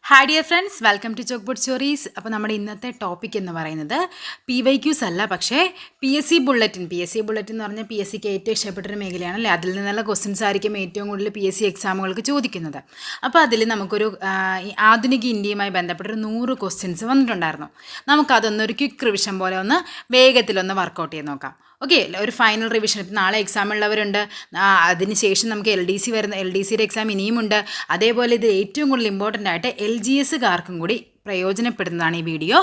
Hi dear friends, welcome to chalkboard stories. അപ്പോൾ നമ്മുടെ ഇന്നത്തെ ടോപ്പിക് എന്ന് പറയുന്നത് PYQs അല്ല, പക്ഷേ PSC ബുള്ളറ്റിൻ എന്ന് പറഞ്ഞാൽ PSCക്ക് ഏറ്റവും ഇഷ്ടപ്പെട്ടൊരു മേഖലയാണ് അല്ലേ. അതിൽ നിന്നുള്ള ക്വസ്റ്റ്യൻസ് ആയിരിക്കും ഏറ്റവും കൂടുതൽ PSC എക്സാമുകൾക്ക് ചോദിക്കുന്നത്. അപ്പോൾ അതിൽ നമുക്കൊരു ആധുനിക ഇന്ത്യയുമായി ബന്ധപ്പെട്ടൊരു 100 ക്വസ്റ്റ്യൻസ് വന്നിട്ടുണ്ടായിരുന്നു. നമുക്കതൊന്നൊരു ക്വിക്ക് റിവിഷൻ പോലെ ഒന്ന് വേഗത്തിലൊന്ന് വർക്കൗട്ട് ചെയ്ത് നോക്കാം. ഓക്കെ, ഒരു ഫൈനൽ റിവിഷൻ. ഇപ്പം നാളെ എക്സാം ഉള്ളവരുണ്ട്, അതിന് ശേഷം നമുക്ക് LDCയുടെ എക്സാം ഇനിയുമുണ്ട്. അതേപോലെ ഇത് ഏറ്റവും കൂടുതൽ ഇമ്പോർട്ടൻ്റ് ആയിട്ട് LGSകാർക്കും കൂടി പ്രയോജനപ്പെടുന്നതാണ് ഈ വീഡിയോ.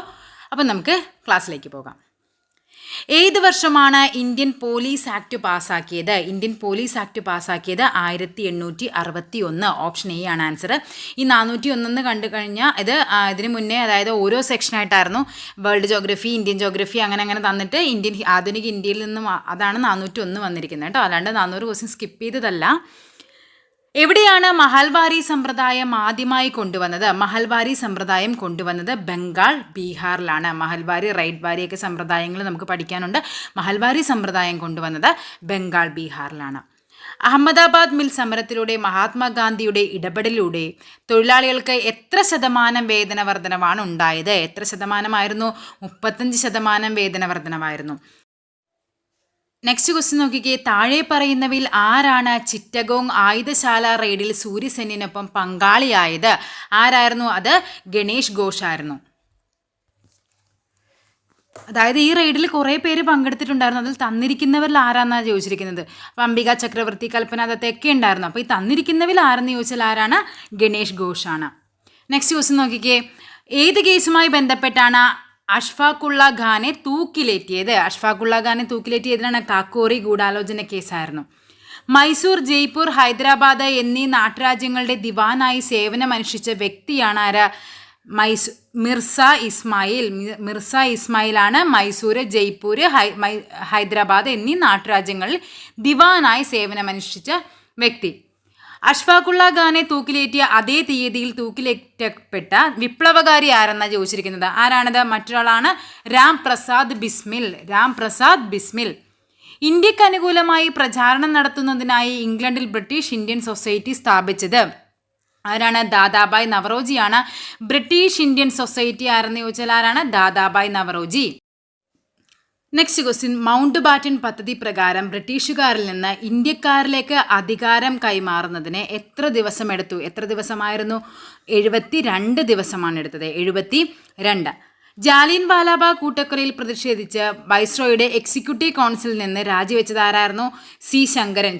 അപ്പം നമുക്ക് ക്ലാസ്സിലേക്ക് പോകാം. ഏത് വർഷമാണ് ഇന്ത്യൻ പോലീസ് ആക്ട് പാസ്സാക്കിയത്? 1861. ഓപ്ഷൻ എ ആണ് ആൻസർ. ഈ 401 കണ്ടു കഴിഞ്ഞാൽ ഇതിന് മുന്നേ, അതായത് ഓരോ സെക്ഷനായിട്ടായിരുന്നു വേൾഡ് ജോഗ്രഫി, ഇന്ത്യൻ ജോഗ്രഫി അങ്ങനെ തന്നിട്ട് ആധുനിക ഇന്ത്യയിൽ നിന്നും അതാണ് 401 വന്നിരിക്കുന്നത് കേട്ടോ. അല്ലാണ്ട് 400 ക്വസ്റ്റ്യൻ സ്കിപ്പ് ചെയ്തതല്ല. എവിടെയാണ് മഹൽവാരി സമ്പ്രദായം ആദ്യമായി കൊണ്ടുവന്നത്? മഹൽവാരി സമ്പ്രദായം കൊണ്ടുവന്നത് ബംഗാൾ, ബീഹാറിലാണ്. മഹൽവാരി, റൈറ്റ് വാരിയൊക്കെ സമ്പ്രദായങ്ങൾ നമുക്ക് പഠിക്കാനുണ്ട്. മഹൽവാരി സമ്പ്രദായം കൊണ്ടുവന്നത് ബംഗാൾ, ബീഹാറിലാണ്. അഹമ്മദാബാദ് മിൽ സമരത്തിലൂടെ മഹാത്മാഗാന്ധിയുടെ ഇടപെടലിലൂടെ തൊഴിലാളികൾക്ക് എത്ര ശതമാനം വേതന വർധനവാണ് ഉണ്ടായത്? എത്ര ശതമാനമായിരുന്നു? 35% വേതന വർധനവായിരുന്നു. നെക്സ്റ്റ് ക്വസ്റ്റ്യൻ നോക്കിക്കേ. താഴെ പറയുന്നവയിൽ ആരാണ് ചിറ്റഗോങ് ആയുധശാല റെയ്ഡിൽ സൂര്യസെന്നിനൊപ്പം പങ്കാളിയായത്? ആരായിരുന്നു അത്? ഗണേഷ് ഘോഷ് ആയിരുന്നു. അതായത് ഈ റെയ്ഡിൽ കുറേ പേര് പങ്കെടുത്തിട്ടുണ്ടായിരുന്നു. അതിൽ തന്നിരിക്കുന്നവരിൽ ആരാന്നാണ് ചോദിച്ചിരിക്കുന്നത്. അപ്പം അംബിക ചക്രവർത്തി, കൽപ്പന ദത്തൊക്കെ ഉണ്ടായിരുന്നു. അപ്പോൾ ഈ തന്നിരിക്കുന്നവരിൽ ആരെന്ന് ചോദിച്ചാൽ ആരാണ്? ഗണേഷ് ഘോഷ് ആണ്. നെക്സ്റ്റ് ക്വസ്റ്റ്യൻ നോക്കിക്കേ. ഏത് കേസുമായി ബന്ധപ്പെട്ടാണ് അഷ്ഫാഖുള്ള ഖാനെ തൂക്കിലേറ്റിയത്? അഷ്ഫാഖുള്ള ഖാനെ തൂക്കിലേറ്റിയതിനാണ് കാക്കോറി ഗൂഢാലോചന കേസായിരുന്നു. മൈസൂർ, ജയ്പൂർ, ഹൈദരാബാദ് എന്നീ നാട്ടുരാജ്യങ്ങളുടെ ദിവാനായി സേവനമനുഷ്ഠിച്ച വ്യക്തിയാണ് ആര്? മിർസ ഇസ്മായിലാണ് മൈസൂർ, ജയ്പൂർ, ഹൈദരാബാദ് എന്നീ നാട്ടുരാജ്യങ്ങളിൽ ദിവാനായി സേവനമനുഷ്ഠിച്ച വ്യക്തി. അഷ്ഫാഖുള്ള ഖാനെ തൂക്കിലേറ്റിയ അതേ തീയതിയിൽ തൂക്കിലേറ്റപ്പെട്ട വിപ്ലവകാരി ആരെന്നാണ് ചോദിച്ചിരിക്കുന്നത്. ആരാണത്? മറ്റൊരാളാണ് രാം പ്രസാദ് ബിസ്മിൽ. ഇന്ത്യക്ക് അനുകൂലമായി പ്രചാരണം നടത്തുന്നതിനായി ഇംഗ്ലണ്ടിൽ ബ്രിട്ടീഷ് ഇന്ത്യൻ സൊസൈറ്റി സ്ഥാപിച്ചത് ആരാണ്? ദാദാബായ് നവറോജിയാണ്. ബ്രിട്ടീഷ് ഇന്ത്യൻ സൊസൈറ്റി ആരെന്ന് ചോദിച്ചാൽ ആരാണ്? Dadabhai Naoroji. Next question. Mount batten പദ്ധതി പ്രകാരം ബ്രിട്ടീഷുകാരിൽ നിന്ന് ഇന്ത്യക്കാരിലേക്ക് അധികാരം കൈമാറുന്നതിന് എത്ര ദിവസമെടുത്തു? എത്ര ദിവസമായിരുന്നു? 72 ദിവസമാണ് എടുത്തത്. 72. ജാലിയൻ വാലാബാഗ് കൂട്ടക്കൊലയിൽ പ്രതിഷേധിച്ച് വൈസ്രോയുടെ എക്സിക്യൂട്ടീവ് കൗൺസിലിൽ നിന്ന് രാജിവെച്ചത് ആരായിരുന്നു?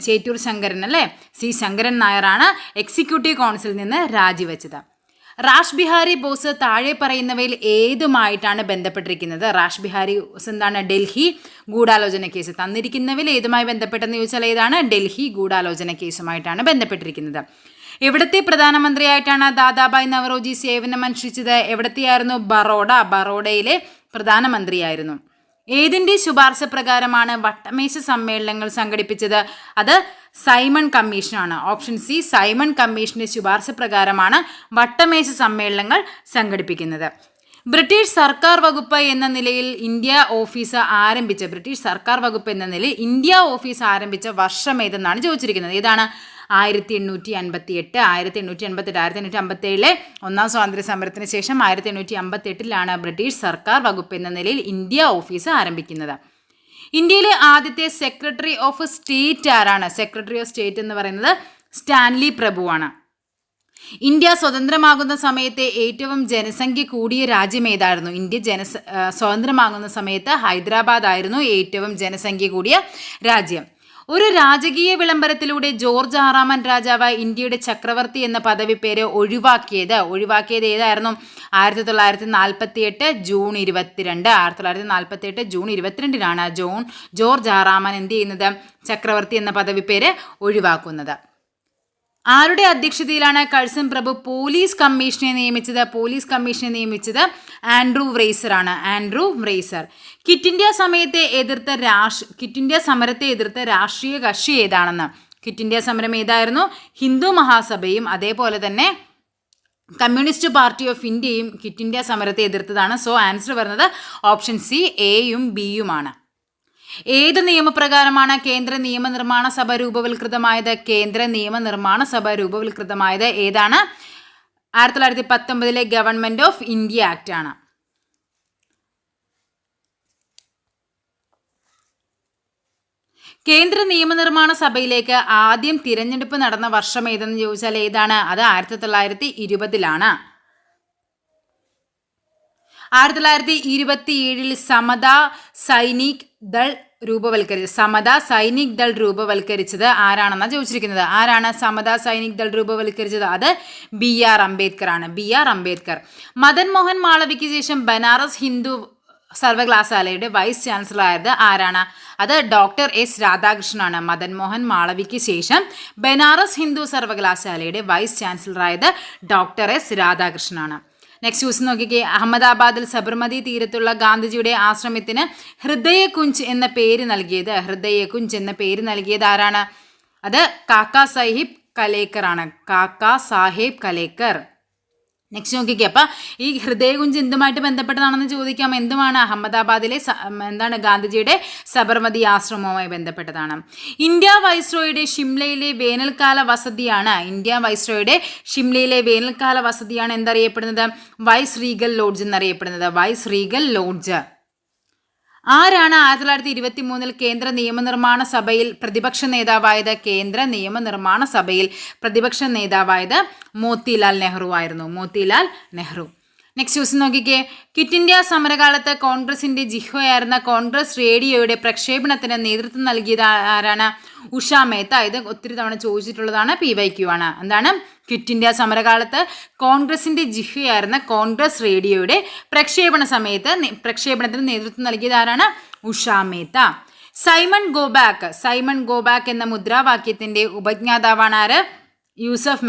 ചേറ്റൂർ ശങ്കരൻ അല്ലേ. ശങ്കരൻ നായരാണ് എക്സിക്യൂട്ടീവ് കൗൺസിലിൽ നിന്ന് രാജിവെച്ചത്. റാഷ് ബിഹാരി ബോസ് താഴെ പറയുന്നവയിൽ ഏതുമായിട്ടാണ് ബന്ധപ്പെട്ടിരിക്കുന്നത്? റാഷ് ബിഹാരി ബോസ് എന്താണ്? ഡൽഹി ഗൂഢാലോചന കേസ്. തന്നിരിക്കുന്നവയിൽ ഏതുമായി ബന്ധപ്പെട്ടെന്ന് ചോദിച്ചാൽ ഏതാണ്? ഡൽഹി ഗൂഢാലോചന കേസുമായിട്ടാണ് ബന്ധപ്പെട്ടിരിക്കുന്നത്. എവിടത്തെ പ്രധാനമന്ത്രിയായിട്ടാണ് ദാദാബായ് നവറോജി സേവനമനുഷ്ഠിച്ചത്? എവിടത്തെയായിരുന്നു? ബറോഡയിലെ പ്രധാനമന്ത്രിയായിരുന്നു. ഏതിൻ്റെ ശുപാർശ പ്രകാരമാണ് വട്ടമേശ സമ്മേളനങ്ങൾ സംഘടിപ്പിച്ചത്? അത് സൈമൺ കമ്മീഷനാണ്. ഓപ്ഷൻ സി, സൈമൺ കമ്മീഷന്റെ ശുപാർശ പ്രകാരമാണ് വട്ടമേശ സമ്മേളനങ്ങൾ സംഘടിപ്പിക്കുന്നത്. ബ്രിട്ടീഷ് സർക്കാർ വകുപ്പ് എന്ന നിലയിൽ ഇന്ത്യ ഓഫീസ് ആരംഭിച്ച വർഷം ഏതെന്നാണ് ചോദിച്ചിരിക്കുന്നത്. ഏതാണ്? 1858. 1857 ഒന്നാം സ്വാതന്ത്ര്യ സമരത്തിന് ശേഷം 1858 ബ്രിട്ടീഷ് സർക്കാർ വകുപ്പ് എന്ന നിലയിൽ ഇന്ത്യ ഓഫീസ് ആരംഭിക്കുന്നത്. ഇന്ത്യയിലെ ആദ്യത്തെ സെക്രട്ടറി ഓഫ് സ്റ്റേറ്റ് ആരാണ്? സെക്രട്ടറി ഓഫ് സ്റ്റേറ്റ് എന്ന് പറയുന്നത് സ്റ്റാൻലി പ്രഭുവാണ്. ഇന്ത്യ സ്വതന്ത്രമാകുന്ന സമയത്തെ ഏറ്റവും ജനസംഖ്യ കൂടിയ രാജ്യം ഏതായിരുന്നു? സ്വതന്ത്രമാകുന്ന സമയത്ത് ഹൈദരാബാദ് ആയിരുന്നു ഏറ്റവും ജനസംഖ്യ കൂടിയ രാജ്യം. ഒരു രാജകീയ വിളംബരത്തിലൂടെ ജോർജ് 6 രാജാവ് ഇന്ത്യയുടെ ചക്രവർത്തി എന്ന പദവി പേര് ഒഴിവാക്കിയത് ഏതായിരുന്നു? 1948 ജൂൺ 22. 1948 ജൂൺ 22 ജോർജ് 6 എന്ത് ചെയ്യുന്നത്? ചക്രവർത്തി എന്ന പദവി പേര് ഒഴിവാക്കുന്നത്. ആരുടെ അധ്യക്ഷതയിലാണ് കഴ്സൺ പ്രഭു പോലീസ് കമ്മീഷനെ നിയമിച്ചത്? ആൻഡ്രൂ വ്രേസർ ആണ്. ക്വിറ്റ് ഇന്ത്യ സമരത്തെ എതിർത്ത രാഷ്ട്രീയ കക്ഷി ഏതാണെന്ന്? ക്വിറ്റ് ഇന്ത്യ സമരം ഏതായിരുന്നു? ഹിന്ദു മഹാസഭയും അതേപോലെ തന്നെ കമ്മ്യൂണിസ്റ്റ് പാർട്ടി ഓഫ് ഇന്ത്യയും ക്വിറ്റ് ഇന്ത്യ സമരത്തെ എതിർത്തതാണ്. സോ ആൻസർ വരുന്നത് ഓപ്ഷൻ സി, എയും ബിയുമാണ്. ഏത് നിയമപ്രകാരമാണ് കേന്ദ്ര നിയമനിർമ്മാണ സഭ രൂപവൽകൃതമായത്? ഏതാണ്? 1919 ഗവൺമെന്റ് ഓഫ് ഇന്ത്യ ആക്ട് ആണ്. കേന്ദ്ര നിയമനിർമ്മാണ സഭയിലേക്ക് ആദ്യം തിരഞ്ഞെടുപ്പ് നടന്ന വർഷം ഏതെന്ന് ചോദിച്ചാൽ ഏതാണ്? അത് 1920 1927 സമതാ സൈനിക് ദൾ രൂപവൽക്കരിച്ചത് ആരാണെന്നാണ് ചോദിച്ചിരിക്കുന്നത്. ആരാണ് സമതാ സൈനിക് ദൾ രൂപവൽക്കരിച്ചത്? അത് BR അംബേദ്കർ ആണ്. BR അംബേദ്കർ. മദൻ മോഹൻ മാളവിക്ക് ശേഷം ബനാറസ് ഹിന്ദു സർവകലാശാലയുടെ വൈസ് ചാൻസലർ ആയത് ആരാണ്? അത് ഡോക്ടർ S രാധാകൃഷ്ണനാണ്. മദൻ മോഹൻ മാളവിക്ക് ശേഷം ബനാറസ് ഹിന്ദു സർവകലാശാലയുടെ വൈസ് ചാൻസലർ ആയത് ഡോക്ടർ S രാധാകൃഷ്ണനാണ്. നെക്സ്റ്റ് ക്വസ്റ്റ്യൻ നോക്കിക്കേ. അഹമ്മദാബാദിൽ സബർമതി തീരത്തുള്ള ഗാന്ധിജിയുടെ ആശ്രമത്തിന് ഹൃദയകുഞ്ച് എന്ന പേര് നൽകിയത് ആരാണ്? അത് കാക്കാ സാഹിബ് കലേക്കർ ആണ്. കാക്കാ സാഹേബ് കലേക്കർ. നെക്സ്റ്റ് നോക്കിക്കേ. അപ്പം ഈ ഹൃദയകുഞ്ച് എന്തുമായിട്ട് ബന്ധപ്പെട്ടതാണെന്ന് ചോദിക്കാം. എന്തുമാണ്? അഹമ്മദാബാദിലെ ഗാന്ധിജിയുടെ സബർമതി ആശ്രമവുമായി ബന്ധപ്പെട്ടതാണ്. ഇന്ത്യ വൈസ്രോയുടെ ഷിംലയിലെ വേനൽക്കാല വസതിയാണ് എന്തറിയപ്പെടുന്നത്? വൈസ് റീഗൽ ലോഡ്ജ് എന്നറിയപ്പെടുന്നത്. Vice regal lodge. ആരാണ് 1923 കേന്ദ്ര നിയമനിർമ്മാണ സഭയിൽ പ്രതിപക്ഷ നേതാവായത്? മോത്തിലാൽ നെഹ്റു ആയിരുന്നു. മോത്തിലാൽ നെഹ്റു. നെക്സ്റ്റ് ക്വസ്റ്റ്യൻ നോക്കിക്കേ. ക്വിറ്റ് ഇന്ത്യ സമരകാലത്ത് കോൺഗ്രസിന്റെ ജിഹ്വയായിരുന്ന കോൺഗ്രസ് റേഡിയോയുടെ പ്രക്ഷേപണത്തിന് നേതൃത്വം നൽകിയത് ആരാണ്? ഉഷ മേത്ത. ഇത് ഒത്തിരി തവണ ചോദിച്ചിട്ടുള്ളതാണ്. PYQ ആണ്. എന്താണ്? ക്വിറ്റ് ഇന്ത്യ സമരകാലത്ത് കോൺഗ്രസിന്റെ ജിഹ്വയായിരുന്ന കോൺഗ്രസ് റേഡിയോയുടെ പ്രക്ഷേപണത്തിന് നേതൃത്വം നൽകിയത് ആരാണ്? ഉഷ മേത്ത. സൈമൺ ഗോബാക്ക് എന്ന മുദ്രാവാക്യത്തിന്റെ ഉപജ്ഞാതാവാണ് ആര്? യൂസഫ്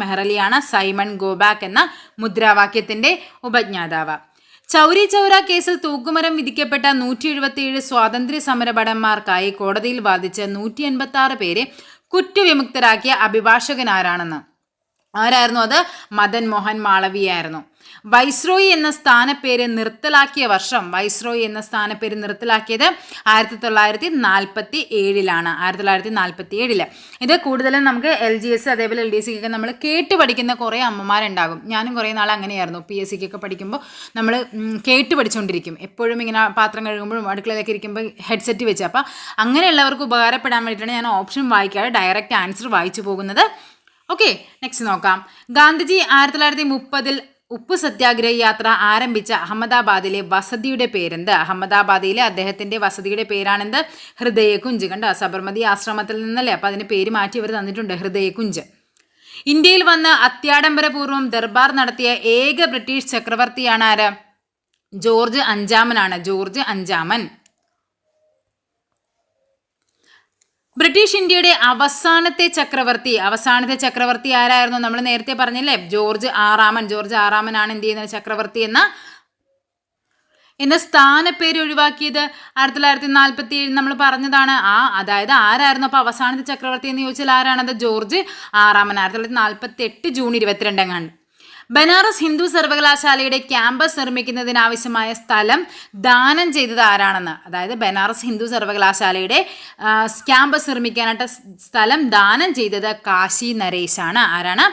മെഹ്റലിയാണ് സൈമൺ ഗോബാക്ക് എന്ന മുദ്രാവാക്യത്തിന്റെ ഉപജ്ഞാതാവ്. ചൗരി ചൗര കേസിൽ തൂക്കുമരം വിധിക്കപ്പെട്ട 177 സ്വാതന്ത്ര്യ സമരഭടന്മാർക്കായി കോടതിയിൽ വാദിച്ച് 186 പേരെ കുറ്റവിമുക്തരാക്കിയ അഭിഭാഷകൻ ആരായിരുന്നു? അത് മദൻ മോഹൻ മാളവിയായിരുന്നു. വൈസ്രോയി എന്ന സ്ഥാനപ്പേര് നിർത്തലാക്കിയ വർഷം? വൈസ്രോയി എന്ന സ്ഥാനപ്പേര് നിർത്തലാക്കിയത് 1947 1947. ഇത് കൂടുതലും നമുക്ക് LGS അതേപോലെ LDC ഒക്കെ നമ്മൾ കേട്ട് പഠിക്കുന്ന കുറേ അമ്മമാരുണ്ടാകും. ഞാനും കുറേ നാൾ അങ്ങനെയായിരുന്നു. PSC ഒക്കെ പഠിക്കുമ്പോൾ നമ്മൾ കേട്ട് പഠിച്ചുകൊണ്ടിരിക്കും. എപ്പോഴും ഇങ്ങനെ പാത്രം കഴുകുമ്പോഴും അടുക്കളയിലൊക്കെ ഇരിക്കുമ്പോൾ ഹെഡ്സെറ്റ് വെച്ച്. അപ്പോൾ അങ്ങനെയുള്ളവർക്ക് ഉപകാരപ്പെടാൻ വേണ്ടിയിട്ടാണ് ഞാൻ ഓപ്ഷൻ വായിക്കാതെ ഡയറക്റ്റ് ആൻസർ വായിച്ചു പോകുന്നത്. ഓക്കെ, നെക്സ്റ്റ് നോക്കാം. ഗാന്ധിജി 1930 ഉപ്പ് സത്യാഗ്രഹ യാത്ര ആരംഭിച്ച അഹമ്മദാബാദിലെ വസതിയുടെ പേരെന്ത്? അഹമ്മദാബാദിലെ അദ്ദേഹത്തിന്റെ വസതിയുടെ പേരാണെന്ത്? ഹൃദയകുഞ്ച്. കണ്ടോ, സബർമതി ആശ്രമത്തിൽ നിന്നല്ലേ, അപ്പം അതിന് പേര് മാറ്റി അവർ തന്നിട്ടുണ്ട്, ഹൃദയകുഞ്ച്. ഇന്ത്യയിൽ വന്ന് അത്യാഡംബരപൂർവ്വം ദർബാർ നടത്തിയ ഏക ബ്രിട്ടീഷ് ചക്രവർത്തിയാണ് ആര്? ജോർജ് അഞ്ചാമൻ. ബ്രിട്ടീഷ് ഇന്ത്യയുടെ അവസാനത്തെ ചക്രവർത്തി ആരായിരുന്നു? നമ്മൾ നേരത്തെ പറഞ്ഞില്ലേ, ജോർജ് ആറാമനാണ് എന്ത് ചെയ്യുന്നത്? ചക്രവർത്തി എന്ന സ്ഥാനപ്പേര് ഒഴിവാക്കിയത് 1947 നമ്മൾ പറഞ്ഞതാണ്. അതായത് ആരായിരുന്നു അപ്പോൾ അവസാനത്തെ ചക്രവർത്തി എന്ന് ചോദിച്ചാൽ ആരാണത്? ജോർജ് ആറാമൻ. 1948 ജൂൺ 22 ബനാറസ് ഹിന്ദു സർവകലാശാലയുടെ ക്യാമ്പസ് നിർമ്മിക്കുന്നതിനാവശ്യമായ സ്ഥലം ദാനം ചെയ്തത് ആരാണെന്ന്? അതായത് ബനാറസ് ഹിന്ദു സർവകലാശാലയുടെ ക്യാമ്പസ് നിർമ്മിക്കാനായിട്ട് സ്ഥലം ദാനം ചെയ്തത് കാശി നരേശ് ആണ്. ആരാണ്?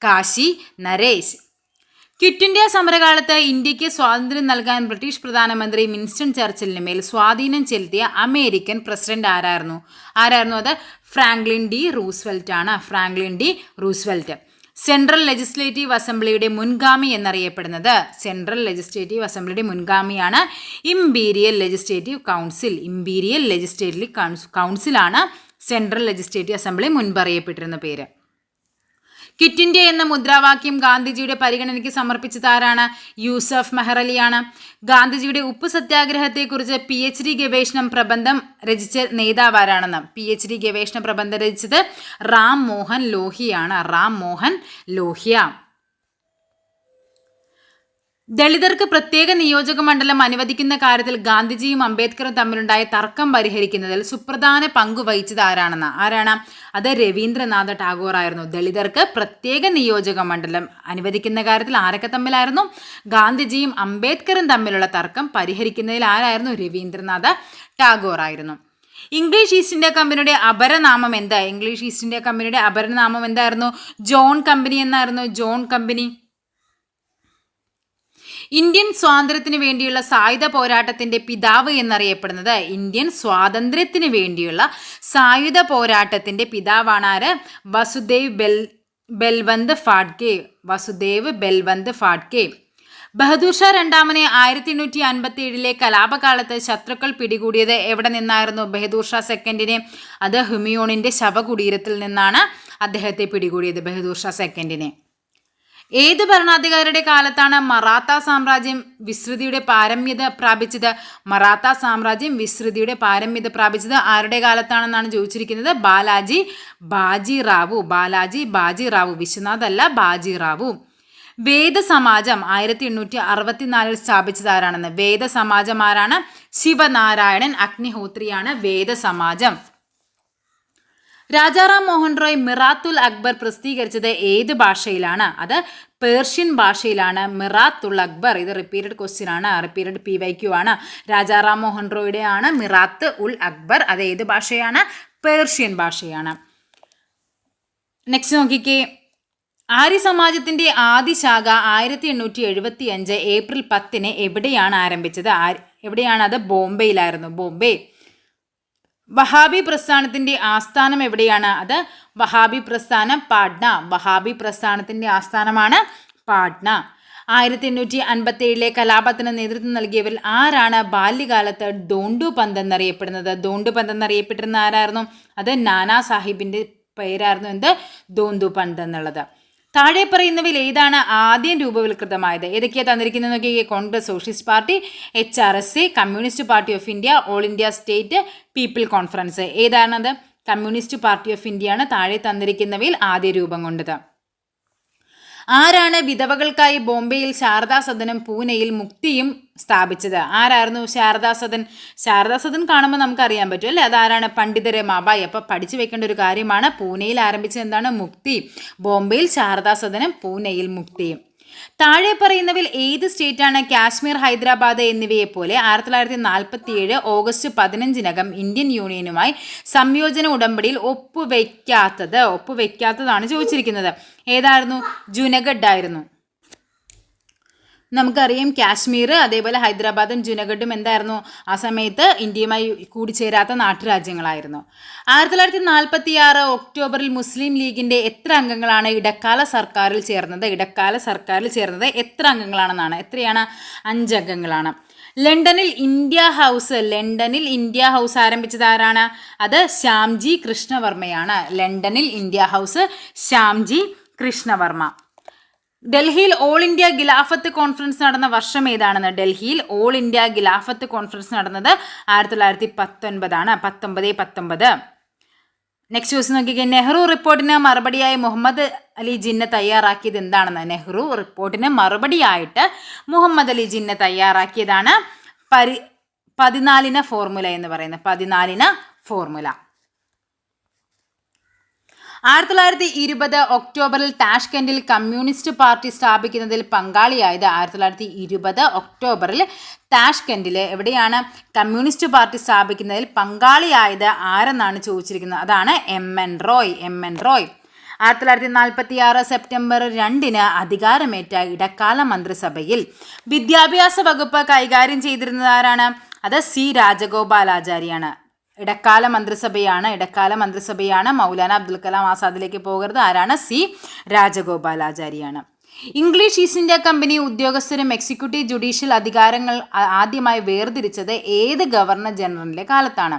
കാശി നരേശ്. ക്വിറ്റ് ഇന്ത്യ സമരകാലത്ത് ഇന്ത്യക്ക് സ്വാതന്ത്ര്യം നൽകാൻ ബ്രിട്ടീഷ് പ്രധാനമന്ത്രി വിൻസ്റ്റൺ ചർച്ചിലിന് മേൽ സ്വാധീനം ചെലുത്തിയ അമേരിക്കൻ പ്രസിഡന്റ് ആരായിരുന്നു? അത് ഫ്രാങ്ക്ലിൻ ഡി റൂസ്വെൽറ്റ് ആണ്. Franklin D Roosevelt. Central legislative അസംബ്ലിയുടെ മുൻഗാമി എന്നറിയപ്പെടുന്നത്? സെൻട്രൽ ലെജിസ്ലേറ്റീവ് അസംബ്ലിയുടെ മുൻഗാമിയാണ് ഇംപീരിയൽ ലെജിസ്ലേറ്റീവ് കൗൺസിലാണ് സെൻട്രൽ ലെജിസ്ലേറ്റീവ് അസംബ്ലി മുൻപറിയപ്പെട്ടിരുന്ന പേര്. ക്വിറ്റ് ഇന്ത്യ എന്ന മുദ്രാവാക്യം ഗാന്ധിജിയുടെ പരിഗണനയ്ക്ക് സമർപ്പിച്ചത് ആരാണ്? യൂസഫ് മെഹ്റലിയാണ്. ഗാന്ധിജിയുടെ ഉപ്പ് സത്യാഗ്രഹത്തെക്കുറിച്ച് PhD ഗവേഷണം പ്രബന്ധം രചിച്ച നേതാവ് ആരാണെന്ന്? PhD ഗവേഷണ പ്രബന്ധം രചിച്ചത് റാം മോഹൻ ലോഹ്യ. ദളിതർക്ക് പ്രത്യേക നിയോജക മണ്ഡലം അനുവദിക്കുന്ന കാര്യത്തിൽ ഗാന്ധിജിയും അംബേദ്കറും തമ്മിലുണ്ടായ തർക്കം പരിഹരിക്കുന്നതിൽ സുപ്രധാന പങ്ക് വഹിച്ചത് ആരാണ്? അത് രവീന്ദ്രനാഥ ടാഗോർ ആയിരുന്നു. ദളിതർക്ക് പ്രത്യേക നിയോജക മണ്ഡലം അനുവദിക്കുന്ന കാര്യത്തിൽ ആരൊക്കെ തമ്മിലായിരുന്നു? ഗാന്ധിജിയും അംബേദ്കറും തമ്മിലുള്ള തർക്കം പരിഹരിക്കുന്നതിൽ ആരായിരുന്നു? രവീന്ദ്രനാഥ ടാഗോർ ആയിരുന്നു. ഇംഗ്ലീഷ് ഈസ്റ്റ് ഇന്ത്യ കമ്പനിയുടെ അപരനാമം എന്താ? ഇംഗ്ലീഷ് ഈസ്റ്റ് ഇന്ത്യ കമ്പനിയുടെ അപരനാമം എന്തായിരുന്നു? ജോൺ കമ്പനി എന്നായിരുന്നു. John company. ഇന്ത്യൻ സ്വാതന്ത്ര്യത്തിന് വേണ്ടിയുള്ള സായുധ പോരാട്ടത്തിന്റെ പിതാവ് എന്നറിയപ്പെടുന്നത്, ഇന്ത്യൻ സ്വാതന്ത്ര്യത്തിന് വേണ്ടിയുള്ള സായുധ പോരാട്ടത്തിന്റെ പിതാവാണ് ആര്? വസുദേവ് ബൽവന്ത് ഫാഡ്കെ. വസുദേവ് ബൽവന്ത് ഫാഡ്കെ. ബഹദൂർ ഷാ രണ്ടാമനെ 1857 കലാപകാലത്ത് ശത്രുക്കൾ പിടികൂടിയത് എവിടെ നിന്നായിരുന്നു? ബഹദൂർ ഷാ സെക്കൻഡിനെ അത് ഹുമയൂണിന്റെ ശവകുടീരത്തിൽ നിന്നാണ് അദ്ദേഹത്തെ പിടികൂടിയത്, ബഹദൂർ ഷാ സെക്കൻഡിനെ. ഏത് ഭരണാധികാരിയുടെ കാലത്താണ് മറാത്ത സാമ്രാജ്യം വിസ്തൃതിയുടെ പാരമ്യത പ്രാപിച്ചത്? മറാത്ത സാമ്രാജ്യം വിസ്തൃതിയുടെ പാരമ്യത പ്രാപിച്ചത് ആരുടെ കാലത്താണെന്നാണ് ചോദിച്ചിരിക്കുന്നത്? ബാജി റാവു. വിശ്വനാഥ് അല്ല, ബാജി റാവു. വേദസമാജം 1864 സ്ഥാപിച്ചത് ആരാണെന്ന്? വേദസമാജം ആരാണ്? ശിവനാരായണൻ അഗ്നിഹോത്രിയാണ് വേദസമാജം. രാജാറാം മോഹൻ റോയ് മിറാത്തുൽ അക്ബർ പ്രസിദ്ധീകരിച്ചത് ഏത് ഭാഷയിലാണ്? അത് പേർഷ്യൻ ഭാഷയിലാണ്. മിറാത്തുൽ അക്ബർ. ഇത് റിപ്പീറ്റഡ് ക്വസ്റ്റ്യൻ ആണ്, റിപ്പീറ്റഡ് PYQ ആണ്. രാജാറാം മോഹൻ റോയുടെ ആണ് മിറാത്ത് ഉൽ അക്ബർ. അത് ഏത് ഭാഷയാണ്? പേർഷ്യൻ ഭാഷയാണ്. നെക്സ്റ്റ് നോക്കിക്കേ. ആര്യ സമാജത്തിന്റെ ആദ്യ ശാഖ 1875 ഏപ്രിൽ 10 എവിടെയാണ് ആരംഭിച്ചത്? എവിടെയാണ്? അത് ബോംബെയിലായിരുന്നു, ബോംബെ. വഹാബി പ്രസ്ഥാനത്തിന്റെ ആസ്ഥാനം എവിടെയാണ്? അത് വഹാബി പ്രസ്ഥാനം പാട്ന. വഹാബി പ്രസ്ഥാനത്തിന്റെ ആസ്ഥാനമാണ് പാട്ന. 1857 കലാപത്തിന് നേതൃത്വം നൽകിയവരിൽ ആരാണ് ബാല്യകാലത്ത് ദോണ്ടു പന്ത് എന്നറിയപ്പെടുന്നത്? ദോണ്ടു പന്ത് എന്നറിയപ്പെട്ടിരുന്ന ആരായിരുന്നു? അത് നാനാ സാഹിബിന്റെ പേരായിരുന്നു എന്ത്? ദോന്തു പന്ത് എന്നുള്ളത്. താഴെ പറയുന്നവയിൽ ഏതാണ് ആദ്യം രൂപവൽകൃതമായത്? ഏതൊക്കെയാണ് തന്നിരിക്കുന്നത് നോക്കിയേ. Congress Socialist Party, HRSA, Communist Party of India, All India State People Conference. ഏതാണത്? കമ്മ്യൂണിസ്റ്റ് പാർട്ടി ഓഫ് ഇന്ത്യ ആണ് താഴെ തന്നിരിക്കുന്നവയിൽ ആദ്യ രൂപം കൊണ്ടത്. ആരാണ് വിധവകൾക്കായി ബോംബെയിൽ ശാരദാ സദനും പൂനെയിൽ മുക്തിയും സ്ഥാപിച്ചത്? ആരായിരുന്നു ശാരദാ സദൻ? ശാരദാ സദൻ കാണുമ്പോൾ നമുക്കറിയാൻ പറ്റും അല്ലേ, അതാരാണ്? പണ്ഡിത രമാബായി. അപ്പോൾ പഠിച്ചു വെക്കേണ്ട ഒരു കാര്യമാണ്. പൂനെയിൽ ആരംഭിച്ചത് എന്താണ്? മുക്തി. ബോംബെയിൽ ശാരദാ സദനം, പൂനെയിൽ മുക്തിയും. താഴെ പറയുന്നവയിൽ ഏത് സ്റ്റേറ്റാണ് കാശ്മീർ, ഹൈദരാബാദ് എന്നിവയെ പോലെ 1947 ഓഗസ്റ്റ് 15 ഇന്ത്യൻ യൂണിയനുമായി സംയോജന ഉടമ്പടിയിൽ ഒപ്പുവെക്കാത്തതാണ് ചോദിച്ചിരിക്കുന്നത്? ഏതായിരുന്നു? ജുനഗഡ് ആയിരുന്നു. നമുക്കറിയാം കാശ്മീർ അതേപോലെ ഹൈദരാബാദും ജുനഗഡും എന്തായിരുന്നു? ആ സമയത്ത് ഇന്ത്യയുമായി കൂടിച്ചേരാത്ത നാട്ടുരാജ്യങ്ങളായിരുന്നു. 1946 ഒക്ടോബറിൽ മുസ്ലിം ലീഗിന്റെ എത്ര അംഗങ്ങളാണ് ഇടക്കാല സർക്കാരിൽ ചേർന്നത്? ഇടക്കാല സർക്കാരിൽ ചേർന്നത് എത്ര അംഗങ്ങളാണെന്നാണ്? എത്രയാണ്? 5 അംഗങ്ങളാണ്. ലണ്ടനിൽ ഇന്ത്യ ഹൗസ് ആരംഭിച്ചത് ആരാണ്? അത് ശ്യാംജി കൃഷ്ണവർമ്മയാണ്. ലണ്ടനിൽ ഇന്ത്യ ഹൗസ് ശ്യാംജി കൃഷ്ണവർമ്മ. ഡൽഹിയിൽ ഓൾ ഇന്ത്യ ഖിലാഫത്ത് കോൺഫറൻസ് നടന്ന വർഷം ഏതാണെന്ന്? ഡൽഹിയിൽ ഓൾ ഇന്ത്യ ഖിലാഫത്ത് കോൺഫറൻസ് നടന്നത് 1919 ആണ്. 1919. നെക്സ്റ്റ് ക്വസ്റ്റ്യൻ നോക്കിക്കേ. നെഹ്റു റിപ്പോർട്ടിന് മറുപടിയായി മുഹമ്മദ് അലി ജിന്ന തയ്യാറാക്കിയത് എന്താണെന്ന്? നെഹ്റു റിപ്പോർട്ടിന് മറുപടിയായിട്ട് മുഹമ്മദ് അലി ജിന്ന തയ്യാറാക്കിയതാണ് 14 ഫോർമുല എന്ന് പറയുന്നത്. 14 ഫോർമുല. 1920 ഒക്ടോബറിൽ താഷ്കെൻഡിൽ കമ്മ്യൂണിസ്റ്റ് പാർട്ടി സ്ഥാപിക്കുന്നതിൽ പങ്കാളിയായത്? 1920 ഒക്ടോബറിൽ താഷ്കെൻഡിൽ എവിടെയാണ് കമ്മ്യൂണിസ്റ്റ് പാർട്ടി സ്ഥാപിക്കുന്നതിൽ പങ്കാളിയായത് ആരെന്നാണ് ചോദിച്ചിരിക്കുന്നത്? അതാണ് MN റോയ്. 1946 സെപ്റ്റംബർ 2 അധികാരമേറ്റ ഇടക്കാല മന്ത്രിസഭയിൽ വിദ്യാഭ്യാസ വകുപ്പ് കൈകാര്യം ചെയ്തിരുന്നത് ആരാണ്? അത് C രാജഗോപാലാചാരിയാണ്. ഇടക്കാല മന്ത്രിസഭയാണ്. മൗലാന അബ്ദുൽ കലാം ആസാദിലേക്ക് പോകരുത്. ആരാണ്? C രാജഗോപാലാചാരിയാണ്. ഇംഗ്ലീഷ് ഈസ്റ്റ് ഇന്ത്യ കമ്പനി ഉദ്യോഗസ്ഥരും എക്സിക്യൂട്ടീവ് ജുഡീഷ്യൽ അധികാരങ്ങൾ ആദ്യമായി വേർതിരിച്ചത് ഏത് ഗവർണർ ജനറലിന്റെ കാലത്താണ്?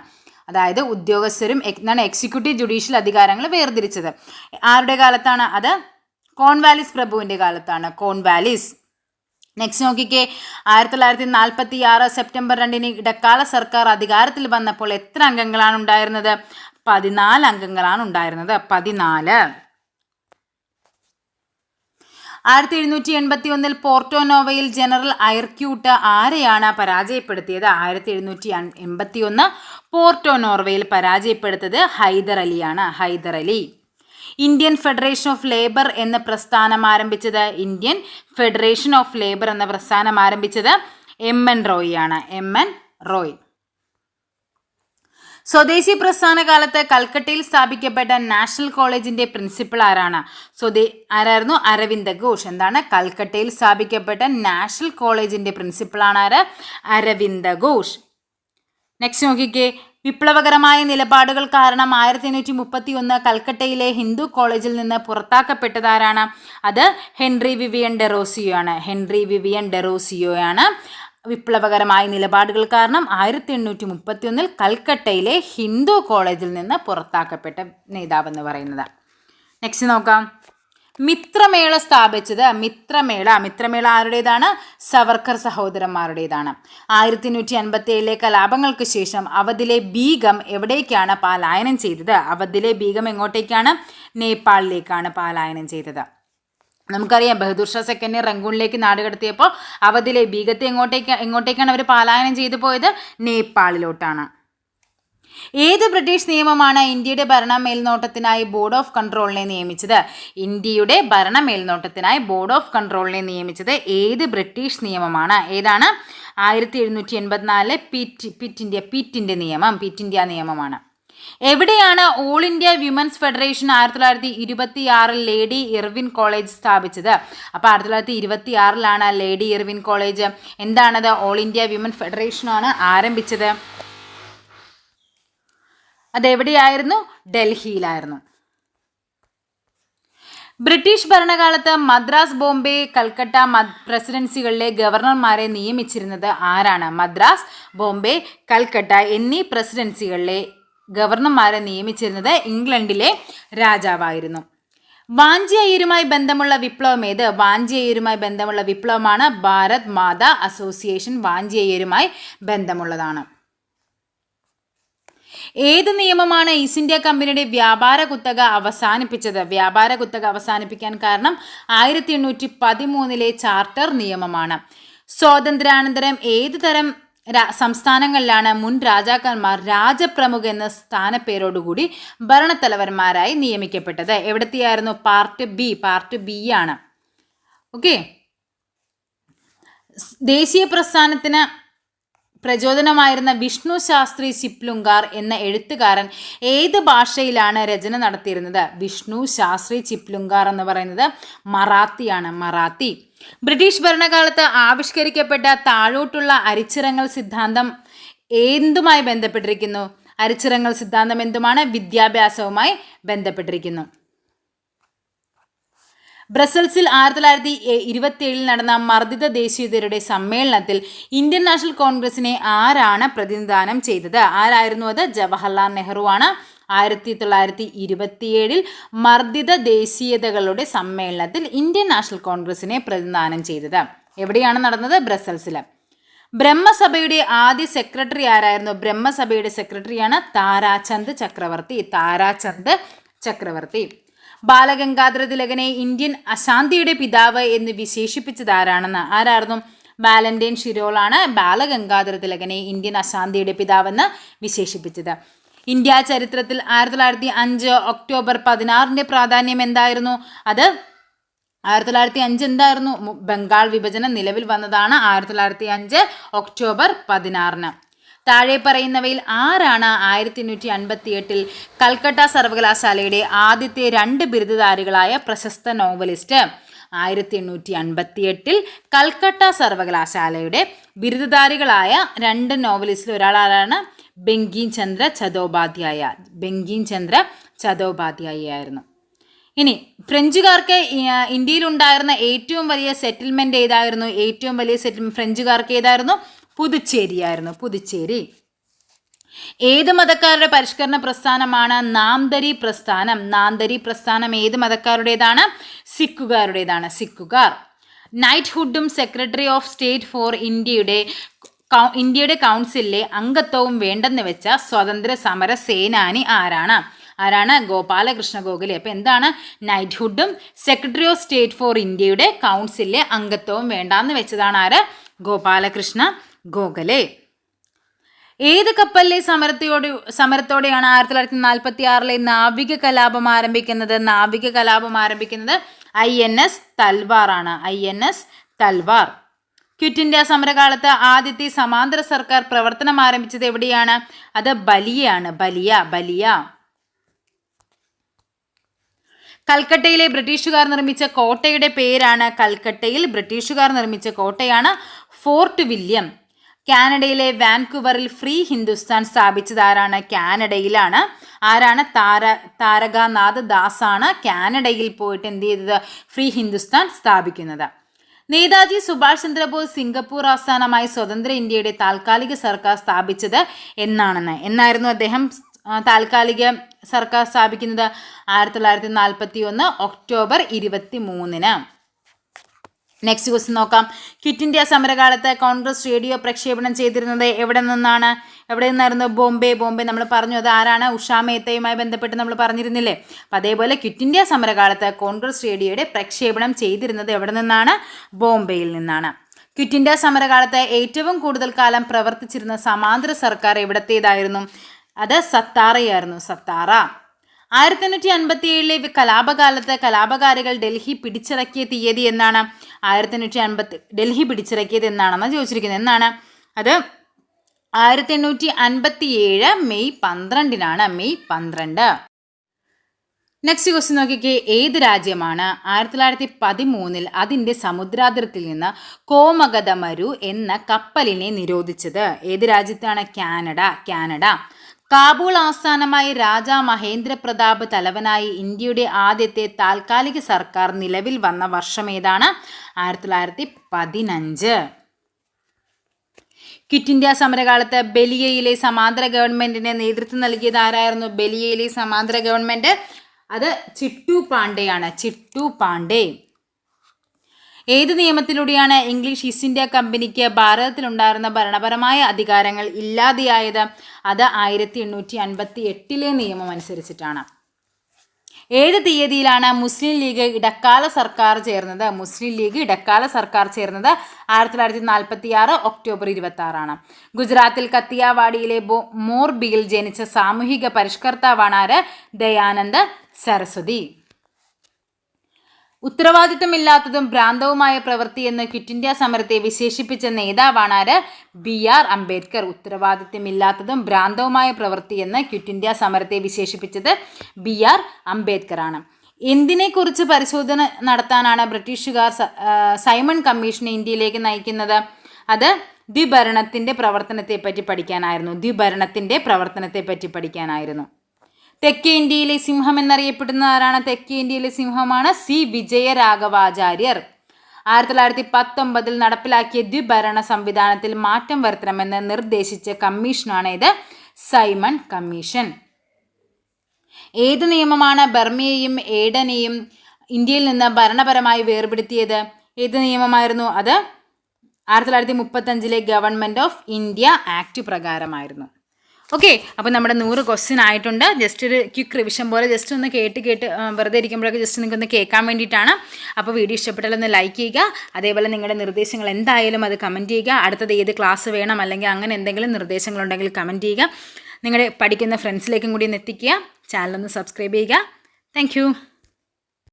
അതായത് ഉദ്യോഗസ്ഥരും എക്സിക്യൂട്ടീവ് ജുഡീഷ്യൽ അധികാരങ്ങൾ വേർതിരിച്ചത് ആരുടെ കാലത്താണ്? അത് കോൺവാലിസ് പ്രഭുവിന്റെ കാലത്താണ്. കോൺവാലിസ്. നെക്സ്റ്റ് നോക്കിക്കേ. 1946 സെപ്റ്റംബർ 2 ഇടക്കാല സർക്കാർ അധികാരത്തിൽ വന്നപ്പോൾ എത്ര അംഗങ്ങളാണ് ഉണ്ടായിരുന്നത്? 14 അംഗങ്ങളാണ് ഉണ്ടായിരുന്നത്. 14. 1781 പോർട്ടോനോവയിൽ ജനറൽ ഐർക്യൂട്ട് ആരെയാണ് പരാജയപ്പെടുത്തിയത്? 1781 പോർട്ടോനോർവയിൽ പരാജയപ്പെടുത്തത് ഹൈദർ അലിയാണ്. Hyder Ali. Indian Federation of Labour എന്ന പ്രസ്ഥാനം ആരംഭിച്ചത്? ഇന്ത്യൻ ഫെഡറേഷൻ ഓഫ് ലേബർ എന്ന പ്രസ്ഥാനം ആരംഭിച്ചത് MN റോയ് ആണ്. MN റോയ്. സ്വദേശി പ്രസ്ഥാന കാലത്ത് കൽക്കട്ടയിൽ സ്ഥാപിക്കപ്പെട്ട നാഷണൽ കോളേജിന്റെ പ്രിൻസിപ്പൽ ആരാണ്? ആരായിരുന്നു? അരവിന്ദ ഘോഷ്. എന്താണ്? കൽക്കട്ടയിൽ സ്ഥാപിക്കപ്പെട്ട നാഷണൽ കോളേജിന്റെ പ്രിൻസിപ്പളാണ് ആര്? അരവിന്ദ ഘോഷ്. നെക്സ്റ്റ് നോക്കിക്കേ. വിപ്ലവകരമായ നിലപാടുകൾ കാരണം 1831 കൽക്കട്ടയിലെ ഹിന്ദു കോളേജിൽ നിന്ന് പുറത്താക്കപ്പെട്ടതാരാണ്? അത് ഹെൻറി വിവിയൻ ഡെറോസിയോ ആണ്. ഹെൻറി വിവിയൻ ഡെറോസിയോയാണ് വിപ്ലവകരമായ നിലപാടുകൾ കാരണം 1831 കൽക്കട്ടയിലെ ഹിന്ദു കോളേജിൽ നിന്ന് പുറത്താക്കപ്പെട്ട നേതാവെന്ന് പറയുന്നത്. നെക്സ്റ്റ് നോക്കാം. മിത്രമേള സ്ഥാപിച്ചത്. മിത്രമേള ആരുടേതാണ്? സവർക്കർ സഹോദരന്മാരുടേതാണ്. 1857 കലാപങ്ങൾക്ക് ശേഷം അവധിലെ ബീഗം എവിടേക്കാണ് പലായനം ചെയ്തത്? അവധിലെ ബീഗം എങ്ങോട്ടേക്കാണ്? നേപ്പാളിലേക്കാണ് പലായനം ചെയ്തത്. നമുക്കറിയാം ബഹദൂർ ഷാ സെക്കൻഡിനെ റങ്കൂണിലേക്ക് നാടുകടത്തിയപ്പോൾ അവധിലെ ബീഗത്തെ എങ്ങോട്ടേക്കാണ് അവർ പലായനം ചെയ്തു പോയത്? നേപ്പാളിലോട്ടാണ്. ഏത് ബ്രിട്ടീഷ് നിയമമാണ് ഇന്ത്യയുടെ ഭരണ മേൽനോട്ടത്തിനായി ബോർഡ് ഓഫ് കൺട്രോളിനെ നിയമിച്ചത്? ഇന്ത്യയുടെ ഭരണ മേൽനോട്ടത്തിനായി ബോർഡ് ഓഫ് കൺട്രോളിനെ നിയമിച്ചത് ഏത് ബ്രിട്ടീഷ് നിയമമാണ്? ഏതാണ്? 1784 പിറ്റ് ഇന്ത്യ നിയമമാണ്. എവിടെയാണ് all India women's federation 1926 lady Irwin college സ്ഥാപിച്ചത്? അപ്പോൾ 1926 ലേഡി ഇർവിൻ കോളേജ് എന്താണത്? ഓൾ ഇന്ത്യ വിമൻ ഫെഡറേഷനാണ് ആരംഭിച്ചത്. അതെവിടെയായിരുന്നു? ഡൽഹിയിലായിരുന്നു. ബ്രിട്ടീഷ് ഭരണകാലത്ത് മദ്രാസ്, ബോംബെ, കൽക്കട്ട പ്രസിഡൻസികളിലെ ഗവർണർമാരെ നിയമിച്ചിരുന്നത് ആരാണ്? മദ്രാസ്, ബോംബെ, കൽക്കട്ട എന്നീ പ്രസിഡൻസികളിലെ ഗവർണർമാരെ നിയമിച്ചിരുന്നത് ഇംഗ്ലണ്ടിലെ രാജാവായിരുന്നു. വാഞ്ചി അയ്യരുമായി ബന്ധമുള്ള വിപ്ലവം ഏത്? വാഞ്ചി അയ്യരുമായി ബന്ധമുള്ള വിപ്ലവമാണ് ഭാരത് മാതാ അസോസിയേഷൻ. വാഞ്ചി അയ്യരുമായി ബന്ധമുള്ളതാണ്. ഏത് നിയമമാണ് ഈസ്റ്റ് ഇന്ത്യ കമ്പനിയുടെ വ്യാപാര കുത്തക അവസാനിപ്പിച്ചത്? വ്യാപാര കുത്തക അവസാനിപ്പിക്കാൻ കാരണം 1813 ചാർട്ടർ നിയമമാണ്. സ്വാതന്ത്ര്യാനന്തരം ഏത് തരം സംസ്ഥാനങ്ങളിലാണ് മുൻ രാജാക്കന്മാർ രാജപ്രമുഖ എന്ന സ്ഥാനപ്പേരോടുകൂടി ഭരണത്തലവന്മാരായി നിയമിക്കപ്പെട്ടത്? എവിടത്തെയായിരുന്നു? പാർട്ട് ബി ആണ്. ഓക്കെ. ദേശീയ പ്രസ്ഥാനത്തിന് പ്രചോദനമായിരുന്ന വിഷ്ണു ശാസ്ത്രി ചിപ്ലുങ്കാർ എന്ന എഴുത്തുകാരൻ ഏത് ഭാഷയിലാണ് രചന നടത്തിയിരുന്നത്? വിഷ്ണു ശാസ്ത്രി ചിപ്ലുങ്കാർ എന്ന് പറയുന്നത് മറാത്തിയാണ്. മറാത്തി. ബ്രിട്ടീഷ് ഭരണകാലത്ത് ആവിഷ്കരിക്കപ്പെട്ട താഴോട്ടുള്ള അരിച്ചിറങ്ങൽ സിദ്ധാന്തം എന്തുമായി ബന്ധപ്പെട്ടിരിക്കുന്നു? അരിച്ചിറങ്ങൽ സിദ്ധാന്തം എന്തുമാണ്? വിദ്യാഭ്യാസവുമായി ബന്ധപ്പെട്ടിരിക്കുന്നു. ബ്രസൽസിൽ 1927 നടന്ന മർദ്ദിത ദേശീയതയുടെ സമ്മേളനത്തിൽ ഇന്ത്യൻ നാഷണൽ കോൺഗ്രസിനെ ആരാണ് പ്രതിനിധാനം ചെയ്തത്? ആരായിരുന്നു അത്? ജവഹർലാൽ നെഹ്റു ആണ്. 1927 മർദ്ദിത ദേശീയതകളുടെ സമ്മേളനത്തിൽ ഇന്ത്യൻ നാഷണൽ കോൺഗ്രസിനെ പ്രതിനിധാനം ചെയ്തത്. എവിടെയാണ് നടന്നത്? ബ്രസൽസിൽ. ബ്രഹ്മസഭയുടെ ആദ്യ സെക്രട്ടറി ആരായിരുന്നു? ബ്രഹ്മസഭയുടെ സെക്രട്ടറിയാണ് താരാചന്ദ് ചക്രവർത്തി. ബാലഗംഗാധര തിലകനെ ഇന്ത്യൻ അശാന്തിയുടെ പിതാവ് എന്ന് വിശേഷിപ്പിച്ചത് ആരായിരുന്നു? വാലന്റൈൻ ഷിരോളാണ് ബാലഗംഗാധര തിലകനെ ഇന്ത്യൻ അശാന്തിയുടെ പിതാവെന്ന് വിശേഷിപ്പിച്ചത്. ഇന്ത്യ ചരിത്രത്തിൽ 1905 ഒക്ടോബർ 16 പ്രാധാന്യം എന്തായിരുന്നു? അത് 1905 എന്തായിരുന്നു? ബംഗാൾ വിഭജനം നിലവിൽ വന്നതാണ് 1905 ഒക്ടോബർ 16. താഴെ പറയുന്നവയിൽ ആരാണ് 1858 കൽക്കട്ട സർവകലാശാലയുടെ ആദ്യത്തെ 2 ബിരുദധാരികളായ പ്രശസ്ത നോവലിസ്റ്റ്? 1858 കൽക്കട്ട സർവകലാശാലയുടെ ബിരുദധാരികളായ 2 നോവലിസ്റ്റിൽ ഒരാളാണ് ബങ്കിം ചന്ദ്ര ചതോപാധ്യായ ആയിരുന്നു. ഇനി ഫ്രഞ്ചുകാർക്ക് ഇന്ത്യയിലുണ്ടായിരുന്ന ഏറ്റവും വലിയ സെറ്റിൽമെന്റ് ഏതായിരുന്നു? ഏറ്റവും വലിയ ഫ്രഞ്ചുകാർക്ക് ഏതായിരുന്നു? പുതുച്ചേരി. ഏത് മതക്കാരുടെ പരിഷ്കരണ പ്രസ്ഥാനമാണ് നാംദരി പ്രസ്ഥാനം? ഏത് മതക്കാരുടേതാണ്? സിക്കുകാർ. നൈറ്റ്ഹുഡും സെക്രട്ടറി ഓഫ് സ്റ്റേറ്റ് ഫോർ ഇന്ത്യയുടെ കൗൺസിലിലെ അംഗത്വവും വേണ്ടെന്ന് വെച്ച സ്വതന്ത്ര സമര സേനാനി ആരാണ്? ഗോപാലകൃഷ്ണ ഗോഖലെ. അപ്പോൾ എന്താണ്? നൈറ്റ്ഹുഡും സെക്രട്ടറി ഓഫ് സ്റ്റേറ്റ് ഫോർ ഇന്ത്യയുടെ കൗൺസിലിലെ അംഗത്വവും വേണ്ടാന്ന് വെച്ചതാണ് ആര്? ഗോപാലകൃഷ്ണ ഗോഖലെ. ഏത് കപ്പലിലെ സമരത്തോടെയാണ് 1946 നാവിക കലാപം ആരംഭിക്കുന്നത്? INS തൽവാർ ആണ്. INS തൽവാർ. ക്വിറ്റ് ഇന്ത്യ സമരകാലത്ത് ആദ്യത്തെ സമാന്തര സർക്കാർ പ്രവർത്തനം ആരംഭിച്ചത് എവിടെയാണ്? അത് ബലിയയാണ്. ബലിയ. കൽക്കട്ടയിലെ ബ്രിട്ടീഷുകാർ നിർമ്മിച്ച കോട്ടയുടെ പേരാണ് ഫോർട്ട് വില്യം. കാനഡയിലെ വാൻകൂവറിൽ ഫ്രീ ഹിന്ദുസ്ഥാൻ സ്ഥാപിച്ചത് ആരാണ്? കാനഡയിലാണ്. ആരാണ്? താരകാനാഥ് ദാസ് ആണ് കാനഡയിൽ പോയിട്ട് എന്ത് ചെയ്തത്? ഫ്രീ ഹിന്ദുസ്ഥാൻ സ്ഥാപിക്കുന്നത്. നേതാജി സുഭാഷ് ചന്ദ്രബോസ് സിംഗപ്പൂർ ആസ്ഥാനമായി സ്വതന്ത്ര ഇന്ത്യയുടെ താൽക്കാലിക സർക്കാർ സ്ഥാപിച്ചത് എന്നായിരുന്നു അദ്ദേഹം താൽക്കാലിക സർക്കാർ സ്ഥാപിക്കുന്നത്? 1941 ഒക്ടോബർ 23. നെക്സ്റ്റ് ക്വസ്റ്റ്യൻ നോക്കാം. ക്വിറ്റ് ഇന്ത്യ സമരകാലത്ത് കോൺഗ്രസ് റേഡിയോ പ്രക്ഷേപണം ചെയ്തിരുന്നത് എവിടെ നിന്നായിരുന്നു? ബോംബെ. നമ്മൾ പറഞ്ഞു. അത് ആരാണ്? ഉഷാ മേത്തയുമായി ബന്ധപ്പെട്ട് നമ്മൾ പറഞ്ഞിരുന്നില്ലേ? അപ്പം അതേപോലെ ക്വിറ്റ് ഇന്ത്യ സമരകാലത്ത് കോൺഗ്രസ് റേഡിയോയുടെ പ്രക്ഷേപണം ചെയ്തിരുന്നത് എവിടെ നിന്നാണ്? ബോംബെയിൽ നിന്നാണ്. ക്വിറ്റ് ഇന്ത്യ സമരകാലത്ത് ഏറ്റവും കൂടുതൽ കാലം പ്രവർത്തിച്ചിരുന്ന സമാന്തര സർക്കാർ എവിടത്തേതായിരുന്നു? അത് സത്താറയായിരുന്നു. 1857 കലാപകാലത്ത് കലാപകാരികൾ ഡൽഹി പിടിച്ചിറക്കിയ തീയതി എന്നാണ്? 1850 ഡൽഹി പിടിച്ചിറക്കിയത് എന്നാണെന്ന് ചോദിച്ചിരിക്കുന്നത്. എന്നാണ് അത്? 1857 മെയ് 12. മെയ് 12. നെക്സ്റ്റ് ക്വസ്റ്റ്യൻ നോക്കിക്കേ. ഏത് രാജ്യമാണ് 1913 അതിൻ്റെ സമുദ്രാതിർത്തിയിൽ നിന്ന് കോമഗതമരു എന്ന കപ്പലിനെ നിരോധിച്ചത്? ഏത് രാജ്യത്താണ്? കാനഡ. കാബൂൾ ആസ്ഥാനമായി രാജാ മഹേന്ദ്ര പ്രതാപ് തലവനായി ഇന്ത്യയുടെ ആദ്യത്തെ താൽക്കാലിക സർക്കാർ നിലവിൽ വന്ന വർഷം ഏതാണ്? 1915. ക്വിറ്റ് ഇന്ത്യ സമരകാലത്ത് ബലിയയിലെ സമാന്തര ഗവൺമെന്റിന് നേതൃത്വം നൽകിയത് ആരായിരുന്നു? ബലിയയിലെ സമാന്തര ഗവൺമെന്റ് അത് ചിട്ടു പാണ്ഡെ. ഏത് നിയമത്തിലൂടെയാണ് ഇംഗ്ലീഷ് ഈസ്റ്റ് ഇന്ത്യ കമ്പനിക്ക് ഭാരതത്തിലുണ്ടായിരുന്ന ഭരണപരമായ അധികാരങ്ങൾ ഇല്ലാതെയായത്? അത് 1858 നിയമം അനുസരിച്ചിട്ടാണ്. ഏത് തീയതിയിലാണ് മുസ്ലിം ലീഗ് ഇടക്കാല സർക്കാർ ചേർന്നത്? 1946 ഒക്ടോബർ 26. ഗുജറാത്തിൽ കത്തിയാവാഡിയിലെ മോർബിയിൽ ജനിച്ച സാമൂഹിക പരിഷ്കർത്താവാണ് ആര്? ദയാനന്ദ സരസ്വതി. ഉത്തരവാദിത്തമില്ലാത്തതും ഭ്രാന്തവുമായ പ്രവൃത്തി എന്ന് ക്വിറ്റ് ഇന്ത്യ സമരത്തെ വിശേഷിപ്പിച്ച നേതാവാണ് ആര്? BR അംബേദ്കർ. ഉത്തരവാദിത്തമില്ലാത്തതും ഭ്രാന്തവുമായ പ്രവൃത്തി എന്ന് ക്വിറ്റ് ഇന്ത്യ സമരത്തെ വിശേഷിപ്പിച്ചത് BR അംബേദ്കർ ആണ്. എന്തിനെക്കുറിച്ച് പരിശോധന നടത്താനാണ് ബ്രിട്ടീഷുകാർ സൈമൺ കമ്മീഷനെ ഇന്ത്യയിലേക്ക് നയിക്കുന്നത്? അത് ദ്വിഭരണത്തിൻ്റെ പ്രവർത്തനത്തെപ്പറ്റി പഠിക്കാനായിരുന്നു. തെക്കേ ഇന്ത്യയിലെ സിംഹം എന്നറിയപ്പെടുന്ന ആരാണ്? തെക്കേ ഇന്ത്യയിലെ സിംഹമാണ് C. വിജയരാഘവാചാര്യർ. 1919 നടപ്പിലാക്കിയ ദ്വിഭരണ സംവിധാനത്തിൽ മാറ്റം വരുത്തണമെന്ന് നിർദ്ദേശിച്ച കമ്മീഷനാണ് ഇത്? Simon commission. ഏത് നിയമമാണ് ബർമയെയും ഏഡനെയും ഇന്ത്യയിൽ നിന്ന് ഭരണപരമായി വേർപെടുത്തിയത്? ഏത് നിയമമായിരുന്നു അത്? 1935 ഗവൺമെൻറ് ഓഫ് ഇന്ത്യ ആക്ട് പ്രകാരമായിരുന്നു. ഓക്കെ, അപ്പോൾ നമ്മുടെ 100 ക്വസ്റ്റ്യൻ ആയിട്ടുണ്ട്. ജസ്റ്റ് ഒരു ക്വിക്ക് റിവിഷൻ പോലെ ജസ്റ്റ് ഒന്ന് കേട്ട് വെറുതെ ഇരിക്കുമ്പോഴൊക്കെ ജസ്റ്റ് നിങ്ങൾക്കൊന്ന് കേൾക്കാൻ വേണ്ടിയിട്ടാണ്. അപ്പോൾ വീഡിയോ ഇഷ്ടപ്പെട്ടാലൊന്ന് ലൈക്ക് ചെയ്യുക. അതേപോലെ നിങ്ങളുടെ നിർദ്ദേശങ്ങൾ എന്തായാലും അത് കമൻറ്റ് ചെയ്യുക. അടുത്തത് ഏത് ക്ലാസ് വേണം അല്ലെങ്കിൽ അങ്ങനെ എന്തെങ്കിലും നിർദ്ദേശങ്ങളുണ്ടെങ്കിൽ കമൻറ്റ് ചെയ്യുക. നിങ്ങളുടെ പഠിക്കുന്ന ഫ്രണ്ട്സിലേക്കും കൂടി ഒന്ന് എത്തിക്കുക. ചാനലൊന്ന് സബ്സ്ക്രൈബ് ചെയ്യുക. താങ്ക്